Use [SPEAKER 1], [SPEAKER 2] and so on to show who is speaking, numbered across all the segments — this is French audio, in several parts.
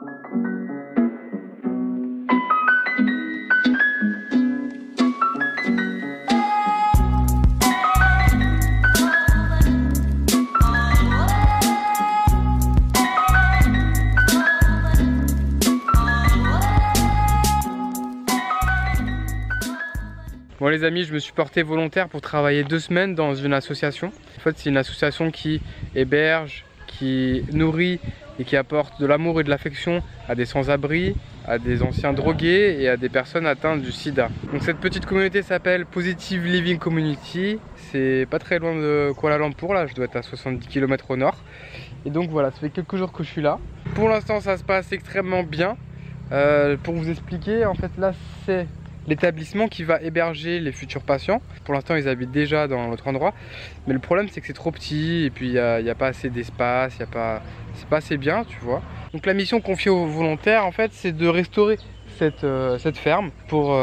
[SPEAKER 1] Bon les amis, je me suis porté volontaire pour travailler 2 semaines dans une association. En fait c'est une association qui héberge, qui nourrit et qui apporte de l'amour et de l'affection à des sans-abri, à des anciens drogués et à des personnes atteintes du sida. Donc cette petite communauté s'appelle Positive Living Community. C'est pas très loin de Kuala Lumpur, là je dois être à 70 km au nord. Et donc voilà, ça fait quelques jours que je suis là. Pour l'instant ça se passe extrêmement bien. Pour vous expliquer, en fait là c'est l'établissement qui va héberger les futurs patients. Pour l'instant ils habitent déjà dans l'autre endroit, mais le problème c'est que c'est trop petit et puis il n'y a pas assez d'espace, c'est pas assez bien, tu vois. Donc la mission confiée aux volontaires en fait c'est de restaurer cette ferme pour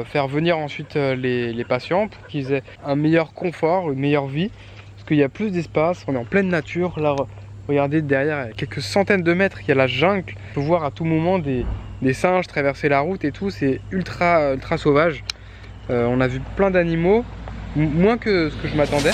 [SPEAKER 1] faire venir ensuite les patients pour qu'ils aient un meilleur confort, une meilleure vie, parce qu'il y a plus d'espace, on est en pleine nature. Là regardez derrière, à quelques centaines de mètres, il y a la jungle, on peut voir à tout moment des singes traverser la route et tout, c'est ultra sauvage. On a vu plein d'animaux, moins que ce que je m'attendais.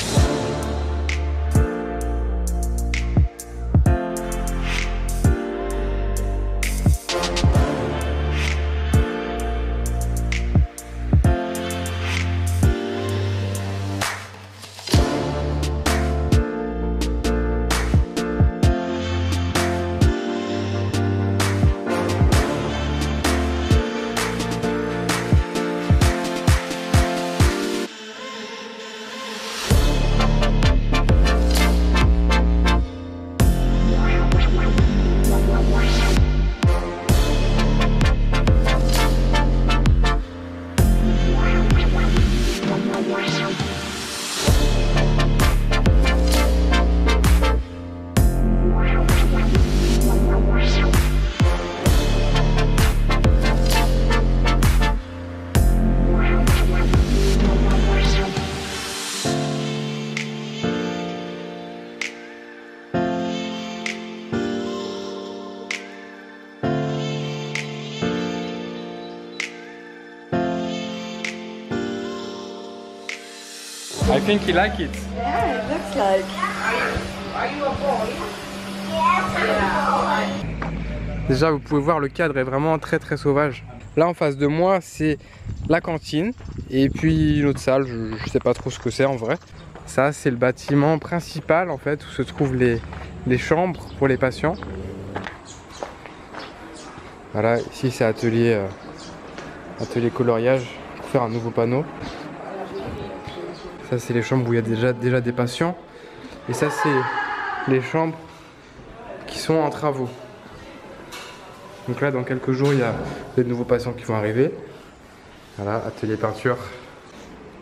[SPEAKER 1] I think he like it.
[SPEAKER 2] Yeah, it looks like. Are you a boy? Yes.
[SPEAKER 1] Déjà vous pouvez voir le cadre est vraiment très sauvage. Là en face de moi c'est la cantine et puis une autre salle, je sais pas trop ce que c'est en vrai. Ça c'est le bâtiment principal en fait où se trouvent les chambres pour les patients. Voilà, ici c'est atelier coloriage pour faire un nouveau panneau. Ça c'est les chambres où il y a déjà des patients. Et ça c'est les chambres qui sont en travaux. Donc là dans quelques jours il y a de nouveaux patients qui vont arriver. Voilà, atelier peinture.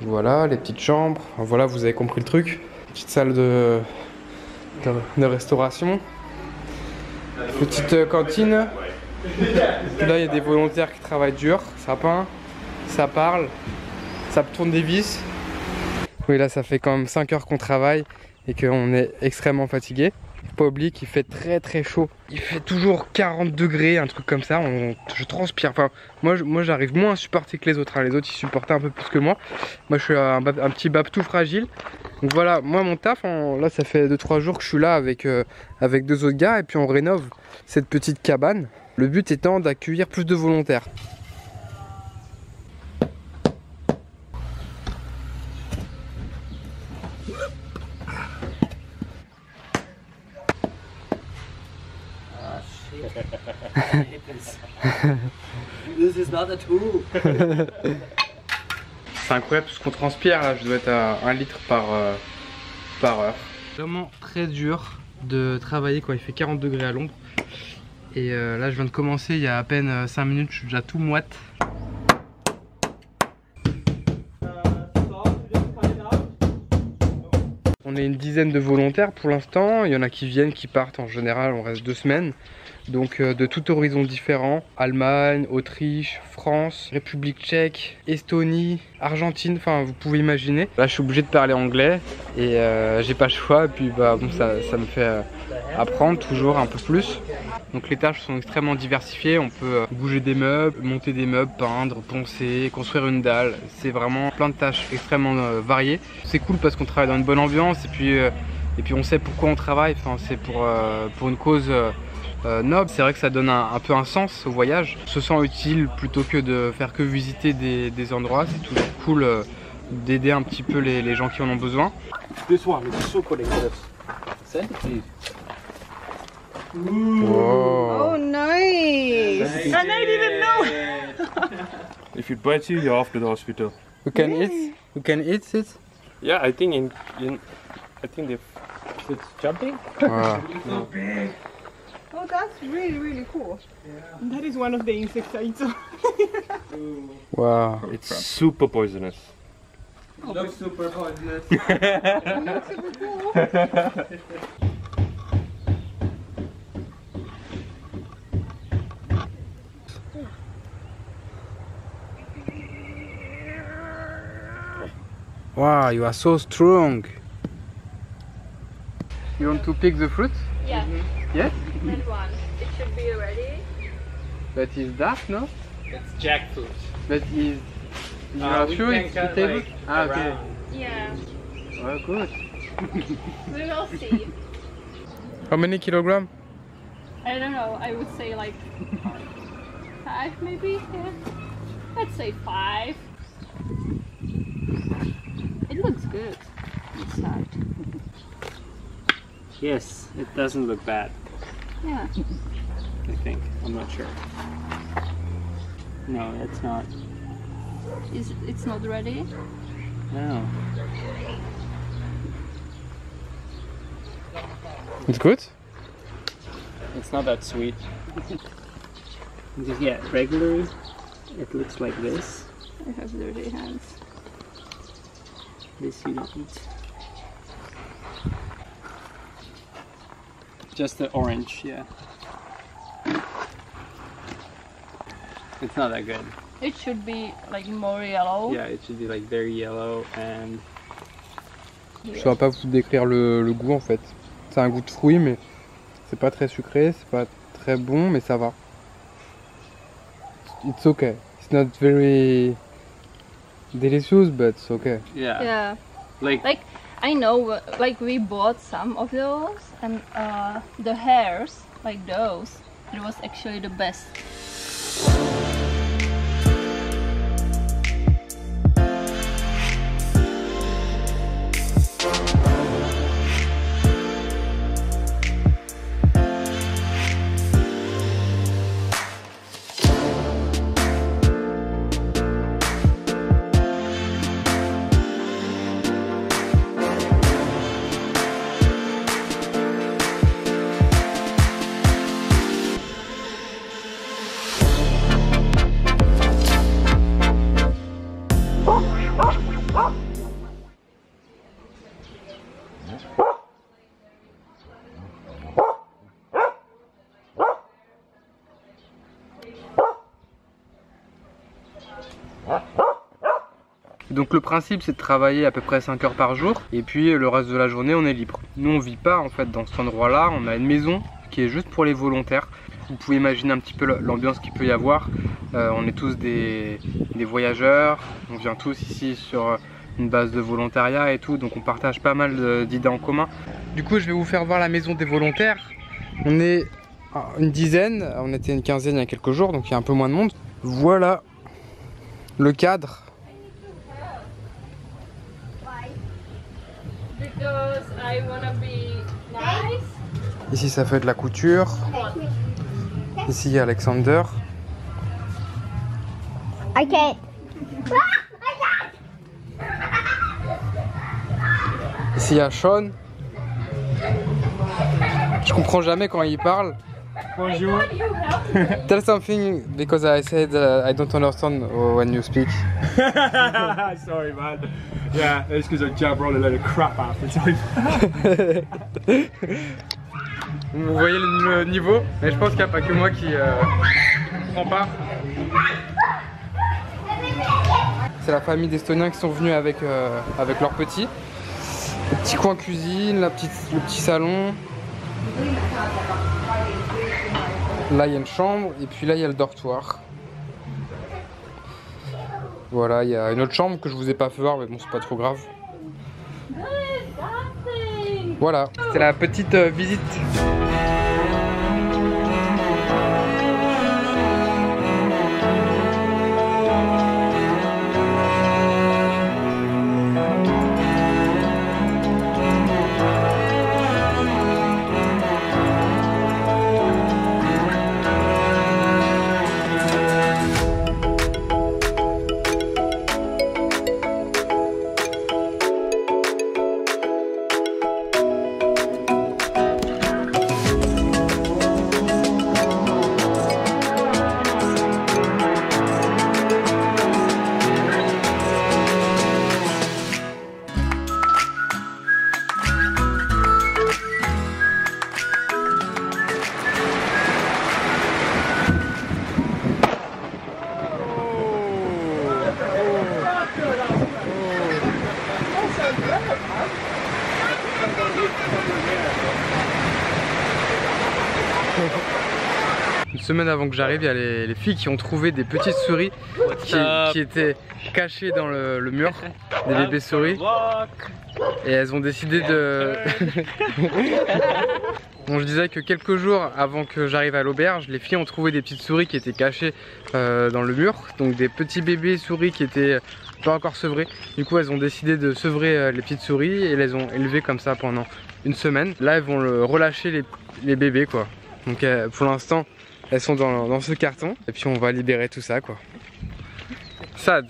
[SPEAKER 1] Voilà les petites chambres. Voilà, vous avez compris le truc. Petite salle de restauration. Petite cantine. Et là il y a des volontaires qui travaillent dur. Ça peint, ça parle, ça tourne des vis. Oui, là ça fait quand même 5 heures qu'on travaille et qu'on est extrêmement fatigué. Faut pas oublier qu'il fait très chaud. Il fait toujours 40 degrés, un truc comme ça. Je transpire. Enfin, moi j'arrive moins à supporter que les autres. Hein. Les autres ils supportaient un peu plus que moi. Moi je suis un petit bab tout fragile. Donc voilà, moi mon taf, là ça fait 2-3 jours que je suis là avec 2 autres gars et puis on rénove cette petite cabane. Le but étant d'accueillir plus de volontaires.
[SPEAKER 2] This is not a tool.
[SPEAKER 1] C'est incroyable tout ce qu'on transpire là, je dois être à 1 litre par heure. Vraiment très dur de travailler quand il fait 40 degrés à l'ombre. Et là je viens de commencer il y a à peine 5 minutes, je suis déjà tout moite. On est une dizaine de volontaires pour l'instant, il y en a qui viennent, qui partent, en général on reste 2 semaines. Donc de tout horizon différent, Allemagne, Autriche, France, République tchèque, Estonie, Argentine, enfin vous pouvez imaginer. Là je suis obligé de parler anglais et j'ai pas le choix et puis bah bon ça me fait apprendre toujours un peu plus. Donc les tâches sont extrêmement diversifiées, on peut bouger des meubles, monter des meubles, peindre, poncer, construire une dalle. C'est vraiment plein de tâches extrêmement variées. C'est cool parce qu'on travaille dans une bonne ambiance et puis on sait pourquoi on travaille, enfin, c'est pour une cause noble. C'est vrai que ça donne un peu un sens au voyage. On se sent utile plutôt que de faire que visiter des endroits. C'est toujours cool d'aider un petit peu les gens qui en ont besoin.
[SPEAKER 3] This one is super dangerous. Send it please.
[SPEAKER 1] Wow.
[SPEAKER 2] Oh, nice.
[SPEAKER 3] I didn't even know. If it bites you, you're off to the hospital.
[SPEAKER 1] You can eat? You can eat it?
[SPEAKER 3] Yeah, I think it's jumping.
[SPEAKER 1] Wow.
[SPEAKER 2] Oh, that's really, really cool.
[SPEAKER 4] That is one of the insects I saw.
[SPEAKER 1] Wow.
[SPEAKER 3] It's super poisonous.
[SPEAKER 1] It looks super poisonous.
[SPEAKER 2] It looks super cool.
[SPEAKER 1] Wow, you are so strong. You want to pick the fruit?
[SPEAKER 5] Yeah,
[SPEAKER 1] Yes?
[SPEAKER 5] that one. It should be ready.
[SPEAKER 1] But it's dark, no?
[SPEAKER 6] It's jackfruit.
[SPEAKER 1] But is you are
[SPEAKER 6] We
[SPEAKER 1] sure
[SPEAKER 6] can
[SPEAKER 1] it's
[SPEAKER 6] cut,
[SPEAKER 1] eatable?
[SPEAKER 6] like,
[SPEAKER 1] Ah, okay.
[SPEAKER 6] around.
[SPEAKER 5] Yeah,
[SPEAKER 1] Oh, good.
[SPEAKER 5] we will see.
[SPEAKER 1] How many kilograms?
[SPEAKER 5] I don't know, I would say like 5 maybe? Yeah. Let's say 5. It looks good inside.
[SPEAKER 6] Yes, it doesn't look bad,
[SPEAKER 5] Yeah.
[SPEAKER 6] I think. I'm not sure. No, it's not.
[SPEAKER 5] It's not ready?
[SPEAKER 6] No.
[SPEAKER 1] It's good?
[SPEAKER 6] It's not that sweet. Because, yeah, regularly it looks like this.
[SPEAKER 5] I have dirty hands.
[SPEAKER 6] This you don't eat. Just the orange, yeah. It's not that good.
[SPEAKER 5] It should be like more yellow.
[SPEAKER 6] Yeah, it should be like very yellow and
[SPEAKER 1] Je saurais pas vous décrire le goût en fait. C'est un goût de fruit mais c'est pas très sucré, c'est pas très bon mais ça va. It's okay. It's not very delicious but it's okay.
[SPEAKER 6] yeah,
[SPEAKER 5] Yeah.
[SPEAKER 6] like
[SPEAKER 5] I know, like we bought some of those, and the hairs, like those, it was actually the best.
[SPEAKER 1] Donc le principe c'est de travailler à peu près 5 heures par jour et puis le reste de la journée on est libre. Nous on vit pas en fait dans cet endroit là, on a une maison qui est juste pour les volontaires. Vous pouvez imaginer un petit peu l'ambiance qu'il peut y avoir. On est tous des voyageurs, on vient tous ici sur une base de volontariat et tout, donc on partage pas mal d'idées en commun. Du coup je vais vous faire voir la maison des volontaires. On est une dizaine, on était une quinzaine il y a quelques jours donc il y a un peu moins de monde. Voilà le cadre.
[SPEAKER 5] Because I wanna be nice.
[SPEAKER 1] Ici ça fait de la couture. Ici il y a Alexander.
[SPEAKER 2] I can't.
[SPEAKER 1] Ici il y a Sean. Je comprends jamais quand il parle.
[SPEAKER 3] Bonjour.
[SPEAKER 1] Tell something because I said I don't understand when you speak.
[SPEAKER 3] Sorry, man. Yeah, it's because I jabber on a load of crap half the time.
[SPEAKER 1] Vous voyez le niveau, mais je pense qu'il n'y a pas que moi qui prend part. C'est la famille d'Estoniens qui sont venus avec leurs petits. Le petit coin cuisine, le petit salon. Là il y a une chambre et puis là il y a le dortoir. Voilà, il y a une autre chambre que je vous ai pas fait voir, mais bon c'est pas trop grave. Voilà, c'était la petite visite. Une semaine avant que j'arrive, il y a les filles qui ont trouvé des petites souris qui étaient cachées dans le mur, des bébés souris. Et elles ont décidé de... Bon, je disais que quelques jours avant que j'arrive à l'auberge, les filles ont trouvé des petites souris qui étaient cachées dans le mur. Donc des petits bébés souris qui étaient pas encore sevrés. Du coup elles ont décidé de sevrer les petites souris et les ont élevées comme ça pendant une semaine. Là elles vont relâcher les bébés quoi. Donc pour l'instant elles sont dans ce carton et puis on va libérer tout ça quoi. Sad,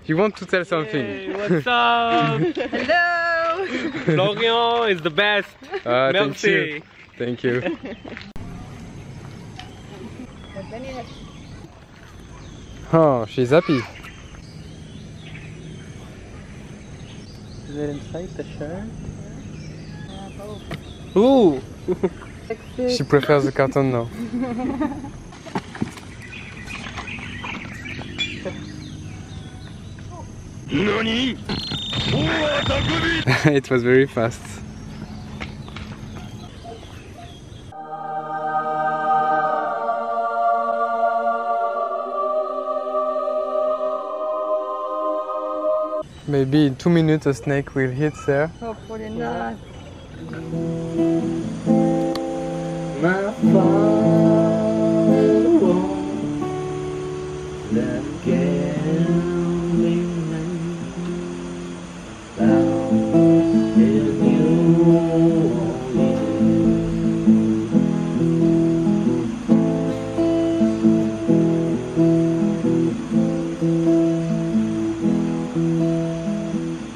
[SPEAKER 1] you want to tell something?
[SPEAKER 6] Hey, what's up?
[SPEAKER 4] Hello!
[SPEAKER 6] Florian is the best. Merci.
[SPEAKER 1] Thank you. Oh, she's happy.
[SPEAKER 6] Is it inside the shirt? Ooh!
[SPEAKER 1] She prefers the carton now.
[SPEAKER 3] Nani?
[SPEAKER 1] It was very fast. Maybe in 2 minutes a snake will hit there.
[SPEAKER 5] Hopefully not.
[SPEAKER 7] My father won't let gambling down if you only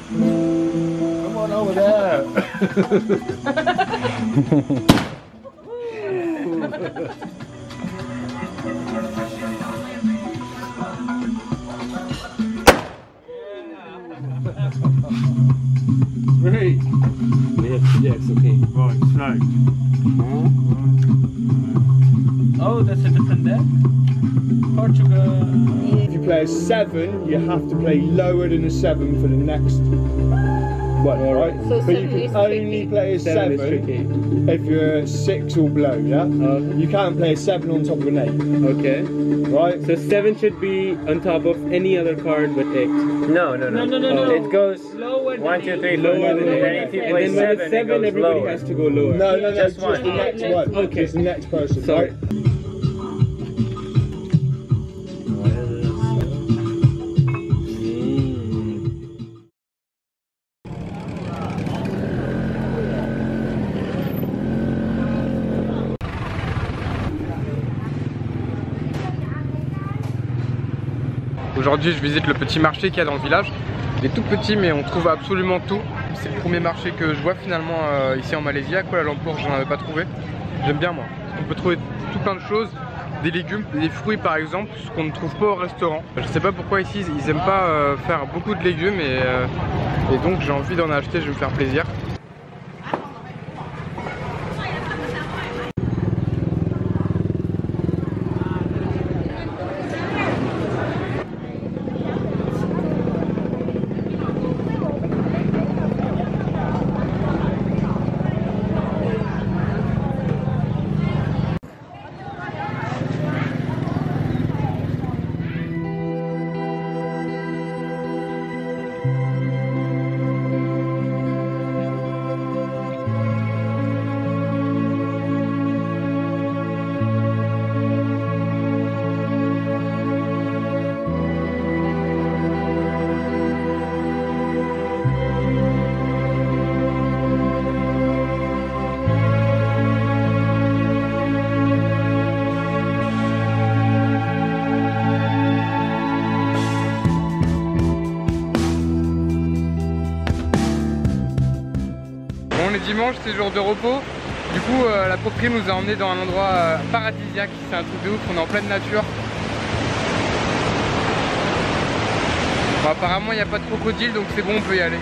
[SPEAKER 3] Come on over there.
[SPEAKER 6] Right. We have 2 decks, okay.
[SPEAKER 3] Right, snow.
[SPEAKER 6] Oh, that's a different deck? Portugal.
[SPEAKER 3] If you play a 7, you have to play lower than a 7 for the next one, right?
[SPEAKER 5] So
[SPEAKER 3] But you
[SPEAKER 5] 7 is
[SPEAKER 3] can only
[SPEAKER 5] tricky.
[SPEAKER 3] play a
[SPEAKER 6] 7 is
[SPEAKER 3] 7
[SPEAKER 6] tricky.
[SPEAKER 3] if you're 6 or below, yeah? You can't play a 7 on top of an 8,
[SPEAKER 6] Okay.
[SPEAKER 3] right?
[SPEAKER 6] So 7 should be on top of any other card but 8.
[SPEAKER 8] No. It goes
[SPEAKER 6] Lower
[SPEAKER 8] 1, 2, 3, 4.
[SPEAKER 3] Lower than
[SPEAKER 8] And
[SPEAKER 3] eight.
[SPEAKER 8] if you
[SPEAKER 6] And
[SPEAKER 8] play
[SPEAKER 6] then with
[SPEAKER 8] 7,
[SPEAKER 6] the
[SPEAKER 8] it goes
[SPEAKER 6] everybody
[SPEAKER 8] lower.
[SPEAKER 6] has to go lower.
[SPEAKER 3] No,
[SPEAKER 8] Just
[SPEAKER 3] just
[SPEAKER 8] one.
[SPEAKER 3] the next one.
[SPEAKER 6] Okay.
[SPEAKER 3] Just the next person,
[SPEAKER 6] Sorry.
[SPEAKER 3] right?
[SPEAKER 1] Aujourd'hui je visite le petit marché qu'il y a dans le village. Il est tout petit mais on trouve absolument tout. C'est le premier marché que je vois finalement ici en Malaisie. À Kuala Lumpur j'en avais pas trouvé. J'aime bien moi. On peut trouver tout plein de choses. Des légumes, des fruits par exemple, ce qu'on ne trouve pas au restaurant. Je sais pas pourquoi ici ils aiment pas faire beaucoup de légumes et donc j'ai envie d'en acheter, je vais me faire plaisir. dimanche c'est jour de repos. Du coup la propriétaire nous a emmenés dans un endroit paradisiaque, c'est un truc de ouf, on est en pleine nature. Bon, apparemment il n'y a pas de crocodile donc c'est bon, on peut y aller.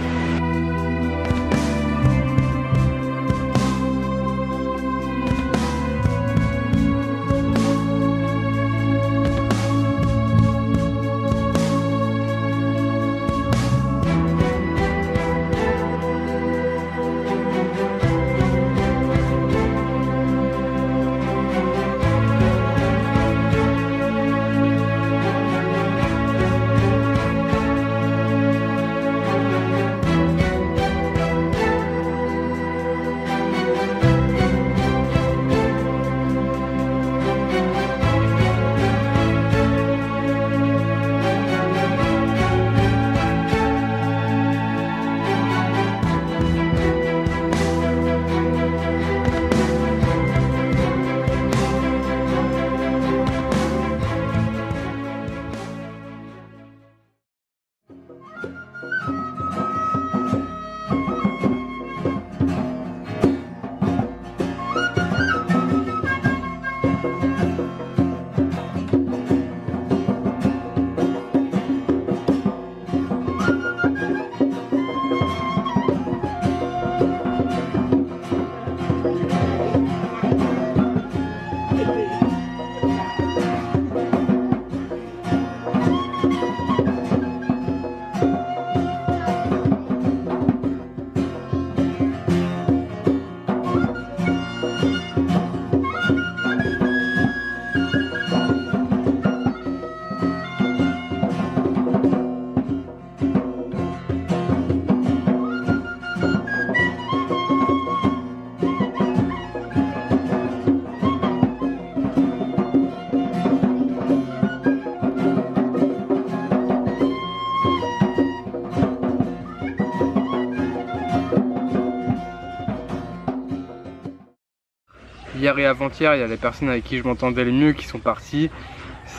[SPEAKER 1] Hier et avant-hier, il y a les personnes avec qui je m'entendais le mieux qui sont parties.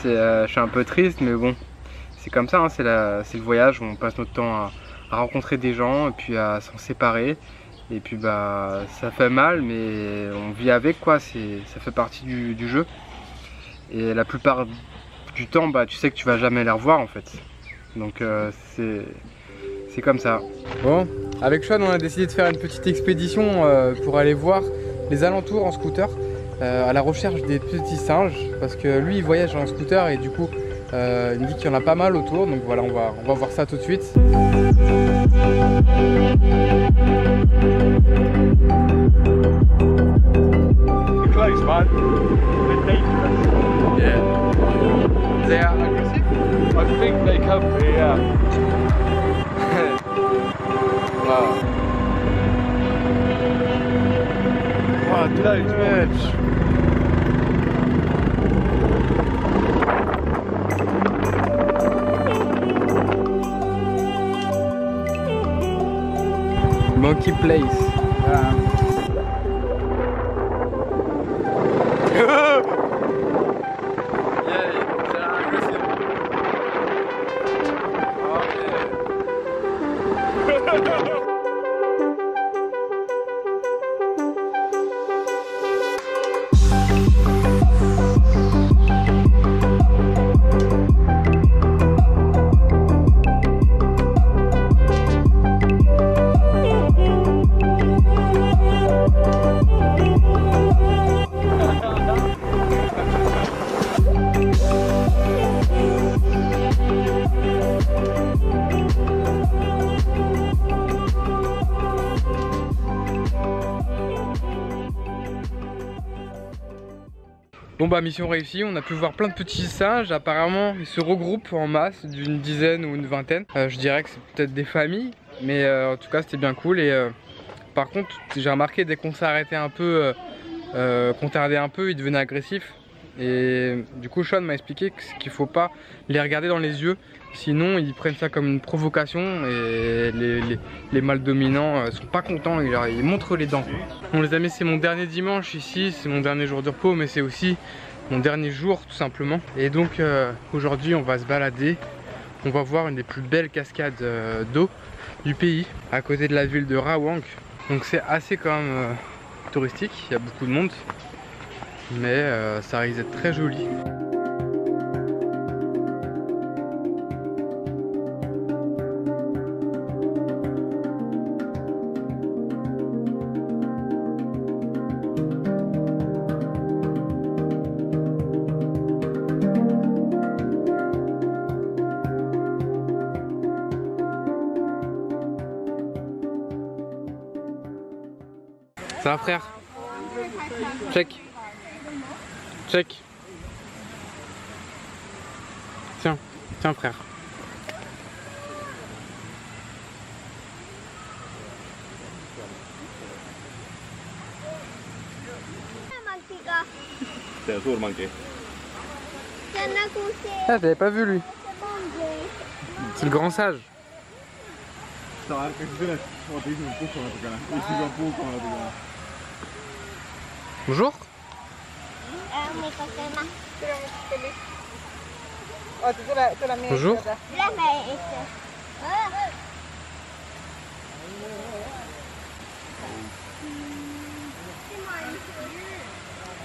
[SPEAKER 1] Je suis un peu triste, mais bon, c'est comme ça, hein, c'est le voyage où on passe notre temps à rencontrer des gens et puis à s'en séparer. Et puis bah ça fait mal, mais on vit avec quoi, ça fait partie du jeu. Et la plupart du temps, bah tu sais que tu vas jamais les revoir en fait. Donc c'est comme ça. Bon, avec Sean on a décidé de faire une petite expédition pour aller voir les alentours en scooter à la recherche des petits singes parce que lui il voyage en scooter et du coup il me dit qu'il y en a pas mal autour, donc voilà, on va voir ça tout de suite.
[SPEAKER 3] Close, man. They're dangerous.
[SPEAKER 1] Yeah. They are aggressive?
[SPEAKER 3] I think they come here, yeah.
[SPEAKER 1] Wow.
[SPEAKER 3] Wow, loads,
[SPEAKER 1] Bitch. Monkey Place. Bon bah mission réussie, on a pu voir plein de petits singes, apparemment ils se regroupent en masse d'une dizaine ou une vingtaine. Je dirais que c'est peut-être des familles, mais en tout cas c'était bien cool. Et par contre j'ai remarqué dès qu'on s'arrêtait un peu, qu'on tardait un peu, ils devenaient agressifs. Et du coup Sean m'a expliqué qu'il ne faut pas les regarder dans les yeux, sinon ils prennent ça comme une provocation et les mâles dominants sont pas contents, ils montrent les dents. Bon les amis, c'est mon dernier dimanche ici, c'est mon dernier jour de repos, mais c'est aussi mon dernier jour tout simplement. Et donc aujourd'hui on va se balader, on va voir une des plus belles cascades d'eau du pays, à côté de la ville de Rawang. Donc c'est assez quand même touristique, il y a beaucoup de monde, mais ça risque d'être très joli. Ça va frère? Check. Check. Tiens, tiens frère. Ah, t'avais pas vu lui. C'est le grand sage. Bonjour. Bonjour.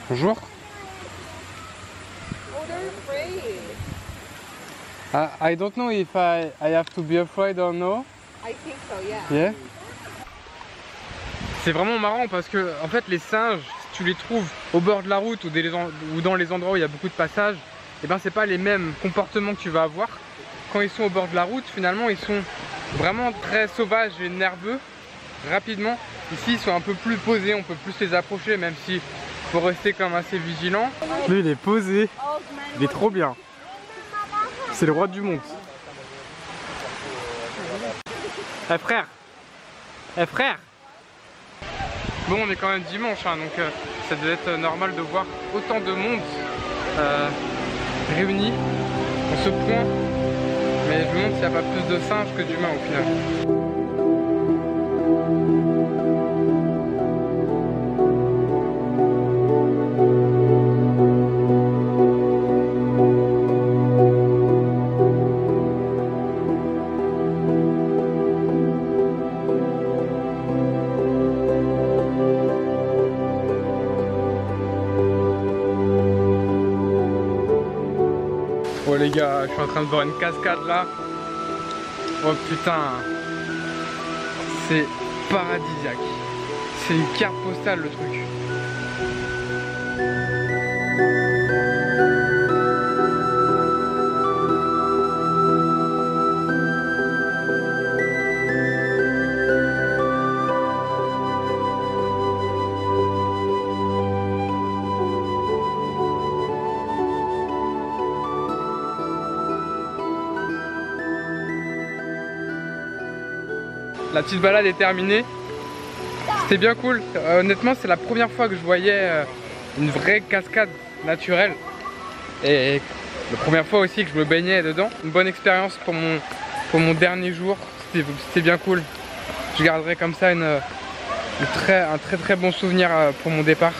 [SPEAKER 1] Bonjour. I don't know if I have to be afraid or no.
[SPEAKER 4] I think so, yeah.
[SPEAKER 1] Yeah. C'est vraiment marrant parce que en fait les singes, si tu les trouves au bord de la route ou dans les endroits où il y a beaucoup de passages, et ben c'est pas les mêmes comportements que tu vas avoir. Quand ils sont au bord de la route, finalement ils sont vraiment très sauvages et nerveux rapidement. Ici ils sont un peu plus posés, on peut plus les approcher, même si faut rester quand même assez vigilant. Lui il est posé, il est trop bien. C'est le roi du monde. Eh frère. Eh frère. Bon, on est quand même dimanche, hein, donc ça devait être normal de voir autant de monde réuni en ce point. Mais je me demande s'il n'y a pas plus de singes que d'humains au final. Bon les gars, je suis en train de voir une cascade là. Oh putain, c'est paradisiaque. C'est une carte postale le truc. La petite balade est terminée. C'était bien cool. Honnêtement, c'est la première fois que je voyais une vraie cascade naturelle. Et la première fois aussi que je me baignais dedans. Une bonne expérience pour mon dernier jour. C'était bien cool. Je garderai comme ça un très bon souvenir pour mon départ.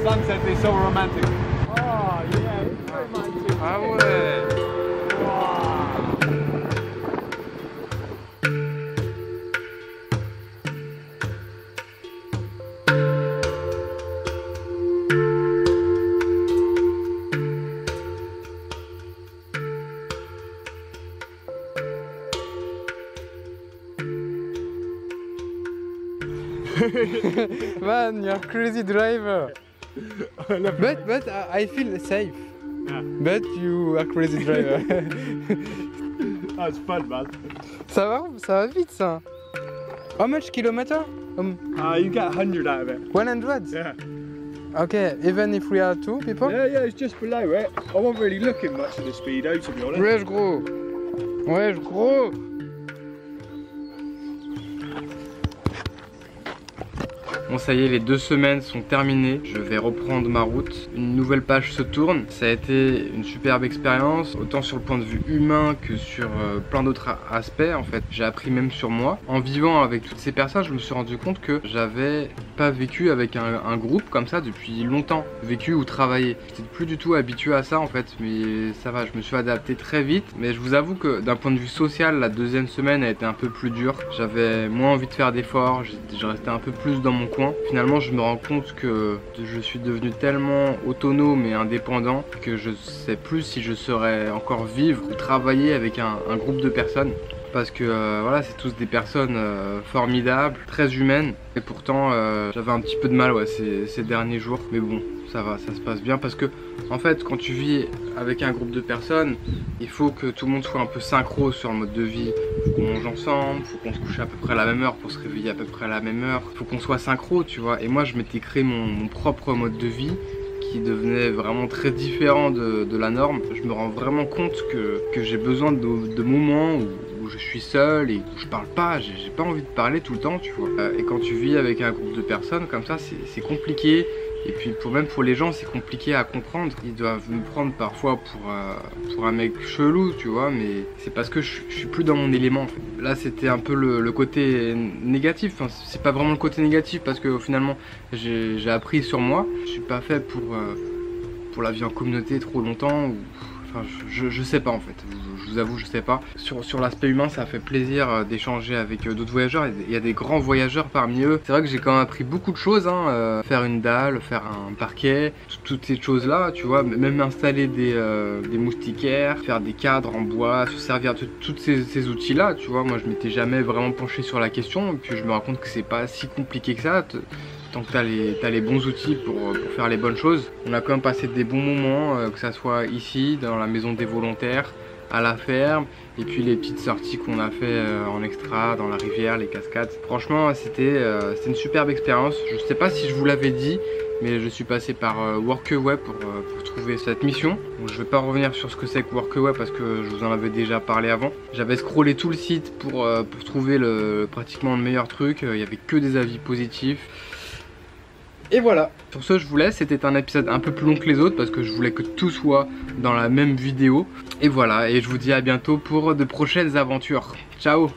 [SPEAKER 3] Sunset is so romantic. Oh yeah, it's romantic.
[SPEAKER 1] Ah ouais. Man, you're a crazy driver. But I feel safe.
[SPEAKER 3] Yeah.
[SPEAKER 1] But you are crazy driver.
[SPEAKER 3] That's fun, man.
[SPEAKER 1] Ça va vite ça. How much kilometer?
[SPEAKER 3] You get 100 out of it.
[SPEAKER 1] 100?
[SPEAKER 3] Yeah.
[SPEAKER 1] Okay, even if we are two people?
[SPEAKER 3] Yeah, it's just below it. I wasn't really looking much at the speedo, to be honest.
[SPEAKER 1] Wesh gros. Wesh gros. Bon ça y est, les 2 semaines sont terminées, je vais reprendre ma route, une nouvelle page se tourne. Ça a été une superbe expérience, autant sur le point de vue humain que sur plein d'autres aspects en fait. J'ai appris même sur moi. En vivant avec toutes ces personnes, je me suis rendu compte que j'avais pas vécu avec un groupe comme ça depuis longtemps, vécu ou travaillé. J'étais plus du tout habitué à ça en fait, mais ça va, je me suis adapté très vite. Mais je vous avoue que d'un point de vue social, la 2e semaine a été un peu plus dure. J'avais moins envie de faire d'efforts, je restais un peu plus dans mon coin. Finalement, je me rends compte que je suis devenu tellement autonome et indépendant que je sais plus si je saurais encore vivre ou travailler avec un groupe de personnes. Parce que voilà, c'est tous des personnes formidables, très humaines. Et pourtant, j'avais un petit peu de mal ces derniers jours. Mais bon, ça va, ça se passe bien. Parce que, en fait, quand tu vis avec un groupe de personnes, il faut que tout le monde soit un peu synchro sur le mode de vie. Il faut qu'on mange ensemble, il faut qu'on se couche à peu près à la même heure pour se réveiller à peu près à la même heure. Il faut qu'on soit synchro, tu vois. Et moi, je m'étais créé mon propre mode de vie qui devenait vraiment très différent de la norme. Je me rends vraiment compte que j'ai besoin de moments où je suis seul et où je parle pas, j'ai pas envie de parler tout le temps, tu vois. Et quand tu vis avec un groupe de personnes comme ça, c'est compliqué. Et puis même pour les gens, c'est compliqué à comprendre. Ils doivent me prendre parfois pour un mec chelou, tu vois, mais c'est parce que je suis plus dans mon élément en fait. Là, c'était un peu le côté négatif. Enfin, c'est pas vraiment le côté négatif parce que finalement, j'ai appris sur moi. Je suis pas fait pour la vie en communauté trop longtemps. Enfin, je sais pas en fait, je vous avoue, je sais pas. Sur l'aspect humain, ça fait plaisir d'échanger avec d'autres voyageurs. Il y a des grands voyageurs parmi eux. C'est vrai que j'ai quand même appris beaucoup de choses, hein. Faire une dalle, faire un parquet, toutes ces choses là, tu vois. Même installer des moustiquaires, faire des cadres en bois, se servir de tous ces outils là, tu vois. Moi je m'étais jamais vraiment penché sur la question. Et puis je me rends compte que c'est pas si compliqué que ça. Tant que t'as les bons outils pour faire les bonnes choses. On a quand même passé des bons moments, que ça soit ici, dans la maison des volontaires, à la ferme, et puis les petites sorties qu'on a fait en extra, dans la rivière, les cascades. Franchement, c'était une superbe expérience. Je sais pas si je vous l'avais dit, mais je suis passé par Workaway pour trouver cette mission. Donc, je vais pas revenir sur ce que c'est que Workaway parce que je vous en avais déjà parlé avant. J'avais scrollé tout le site pour trouver pratiquement le meilleur truc. Il y avait que des avis positifs. Et voilà, sur ce je vous laisse, c'était un épisode un peu plus long que les autres parce que je voulais que tout soit dans la même vidéo. Et voilà, et je vous dis à bientôt pour de prochaines aventures. Ciao!